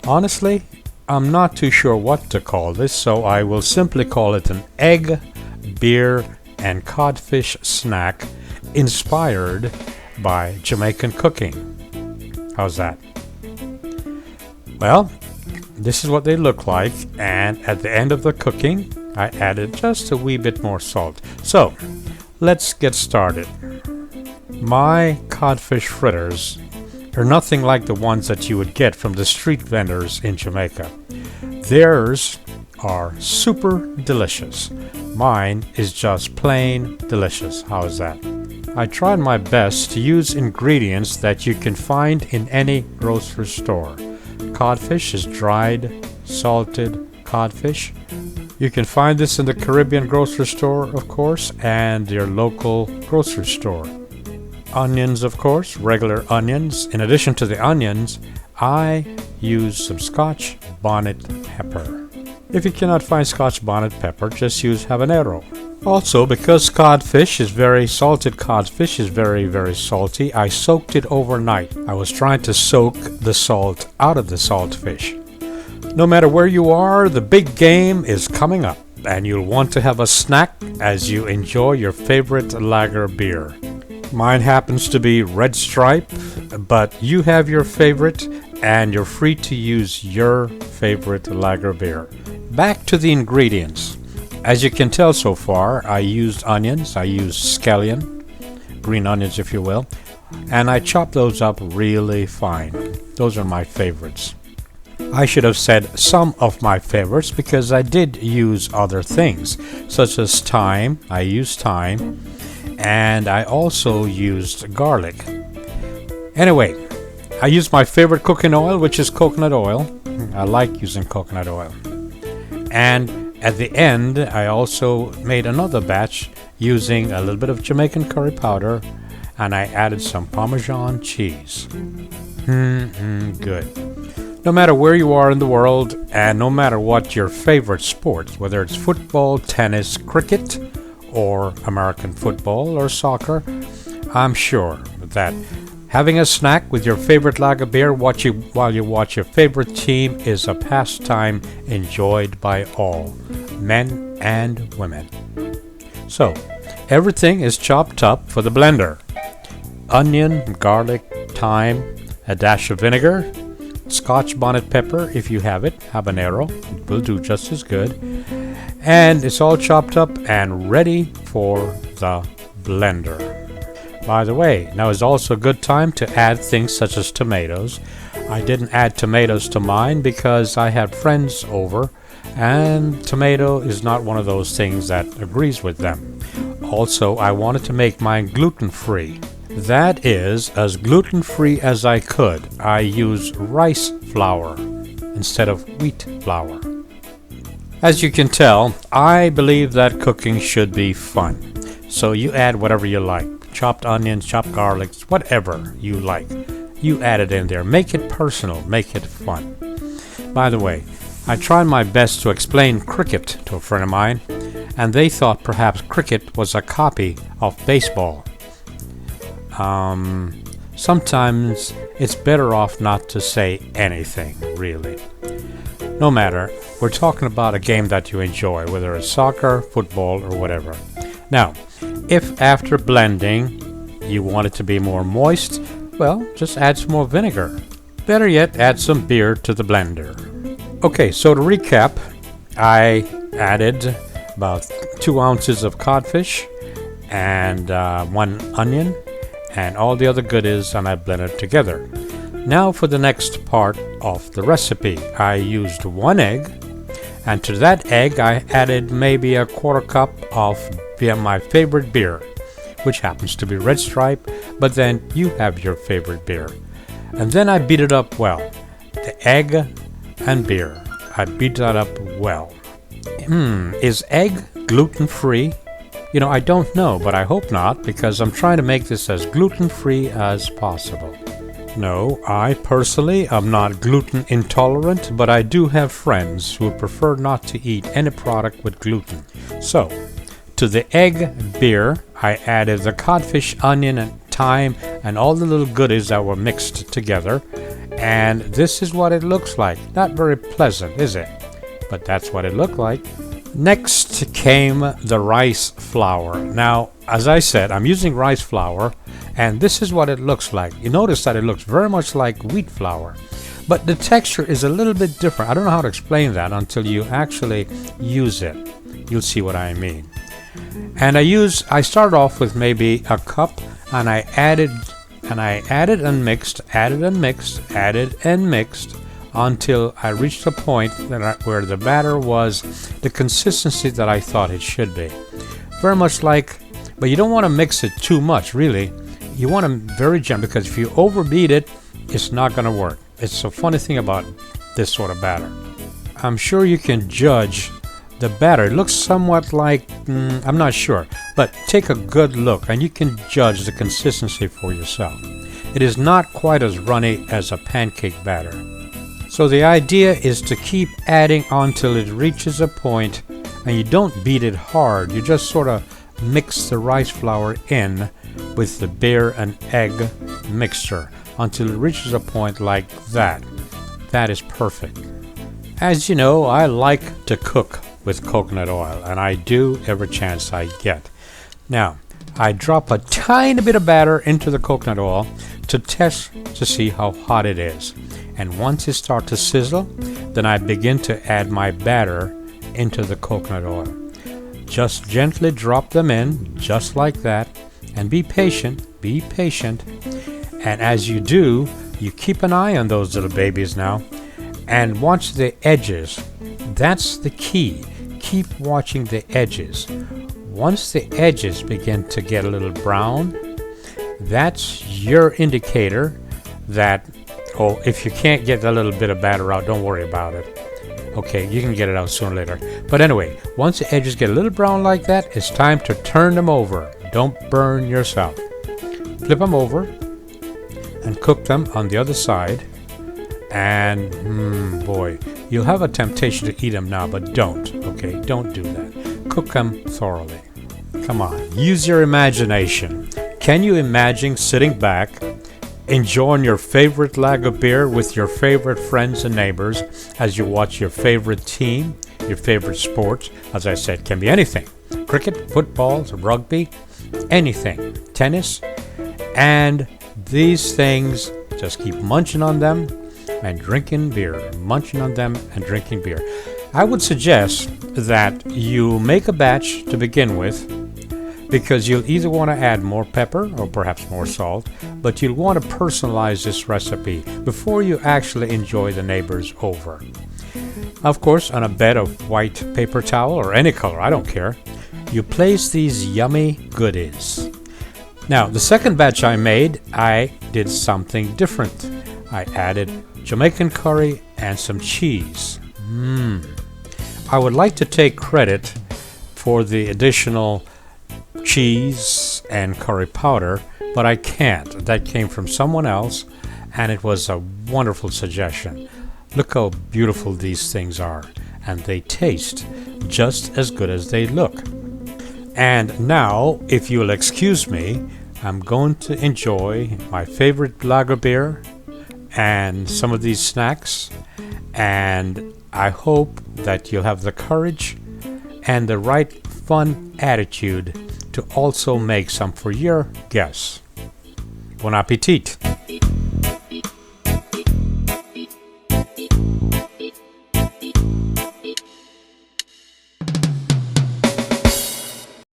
Honestly, I'm not too sure what to call this, so I will simply call it an egg, beer, and codfish snack inspired by Jamaican cooking. How's that? Well, this is what they look like, and at the end of the cooking, I added just a wee bit more salt. So, let's get started. My codfish fritters are nothing like the ones that you would get from the street vendors in Jamaica. Theirs are super delicious. Mine is just plain delicious. How is that? I tried my best to use ingredients that you can find in any grocery store. Codfish is dried, salted codfish. You can find this in the Caribbean grocery store, of course, and your local grocery store. Onions, of course, regular onions. In addition to the onions, I use some Scotch bonnet pepper. If you cannot find Scotch bonnet pepper, just use habanero. Also, because salted codfish is very, very salty, I soaked it overnight. I was trying to soak the salt out of the saltfish. No matter where you are, the big game is coming up, and you'll want to have a snack as you enjoy your favorite lager beer. Mine happens to be Red Stripe, but you have your favorite, and you're free to use your favorite lager beer. Back to the ingredients. As you can tell so far, I used onions, I used scallion, green onions if you will, and I chopped those up really fine. Those are my favorites. I should have said some of my favorites because I did use other things, such as thyme. I used thyme, and I also used garlic. Anyway, I used my favorite cooking oil, which is coconut oil. I like using coconut oil. And at the end, I also made another batch using a little bit of Jamaican curry powder, and I added some Parmesan cheese. Good. No matter where you are in the world, and no matter what your favorite sport, whether it's football, tennis, cricket, or American football or soccer, I'm sure that having a snack with your favorite lager beer while you watch your favorite team is a pastime enjoyed by all, men and women. So, everything is chopped up for the blender. Onion, garlic, thyme, a dash of vinegar, Scotch bonnet pepper if you have it, habanero, it will do just as good. And it's all chopped up and ready for the blender. By the way, now is also a good time to add things such as tomatoes. I didn't add tomatoes to mine because I had friends over, and tomato is not one of those things that agrees with them. Also, I wanted to make mine gluten-free. That is, as gluten-free as I could. I use rice flour instead of wheat flour. As you can tell, I believe that cooking should be fun. So you add whatever you like. Chopped onions, chopped garlics, whatever you like. You add it in there. Make it personal. Make it fun. By the way, I tried my best to explain cricket to a friend of mine, and they thought perhaps cricket was a copy of baseball. Sometimes it's better off not to say anything, really. No matter, we're talking about a game that you enjoy, whether it's soccer, football, or whatever. Now, if after blending you want it to be more moist, well, just add some more vinegar. Better yet, add some beer to the blender. Okay, so to recap, I added about 2 ounces of codfish and 1 onion and all the other goodies, and I blended together. Now for the next part of the recipe. I used 1 egg, and to that egg I added maybe a 1/4 cup of my favorite beer, which happens to be Red Stripe, but then you have your favorite beer. And then I beat it up well. The egg and beer. I beat that up well. Is egg gluten-free? You know, I don't know, but I hope not, because I'm trying to make this as gluten-free as possible. No, I personally am not gluten intolerant, but I do have friends who prefer not to eat any product with gluten. So, to the egg beer, I added the codfish, onion, and thyme, and all the little goodies that were mixed together, And this is what it looks like. Not very pleasant, is it? But that's what it looked like. Next came the rice flour. Now, as I said, I'm using rice flour, and this is what it looks like. You notice that it looks very much like wheat flour, but the texture is a little bit different. I don't know how to explain that until you actually use it. You'll see what I mean. And I started off with maybe a cup, and I added and mixed, until I reached a point where the batter was the consistency that I thought it should be. Very much like, but you don't want to mix it too much, really. You want to very gentle, because if you overbeat it, it's not going to work. It's a funny thing about this sort of batter. I'm sure you can judge the batter. It looks somewhat like, I'm not sure, but take a good look and you can judge the consistency for yourself. It is not quite as runny as a pancake batter. So the idea is to keep adding until it reaches a point, and you don't beat it hard. You just sort of mix the rice flour in with the beer and egg mixture until it reaches a point like that. That is perfect. As you know, I like to cook with coconut oil, and I do every chance I get. Now, I drop a tiny bit of batter into the coconut oil to test to see how hot it is. And once it starts to sizzle, then I begin to add my batter into the coconut oil. Just gently drop them in, just like that, and be patient. And as you do, you keep an eye on those little babies now, and watch the edges. That's the key. Keep watching the edges. Once the edges begin to get a little brown, that's your indicator that, oh, if you can't get a little bit of batter out, don't worry about it. Okay, you can get it out sooner or later. But anyway, once the edges get a little brown like that, it's time to turn them over. Don't burn yourself. Flip them over and cook them on the other side. And boy, you'll have a temptation to eat them now, but don't. Okay, don't do that. Cook them thoroughly. Come on, use your imagination. Can you imagine sitting back, enjoying your favorite lager beer with your favorite friends and neighbors as you watch your favorite team, your favorite sports? As I said, can be anything. Cricket, football, rugby, anything. Tennis. And these things, just keep munching on them and drinking beer. Munching on them and drinking beer. I would suggest that you make a batch to begin with, because you'll either want to add more pepper or perhaps more salt, but you'll want to personalize this recipe before you actually enjoy the neighbors over. Of course, on a bed of white paper towel or any color, I don't care, you place these yummy goodies. Now, the second batch I made, I did something different. I added Jamaican curry and some cheese. I would like to take credit for the additional cheese and curry powder, but I can't. That came from someone else, and it was a wonderful suggestion. Look how beautiful these things are, and they taste just as good as they look. And now, if you'll excuse me, I'm going to enjoy my favorite lager beer and some of these snacks, and I hope that you'll have the courage and the right fun attitude to also make some for your guests. Bon appetit!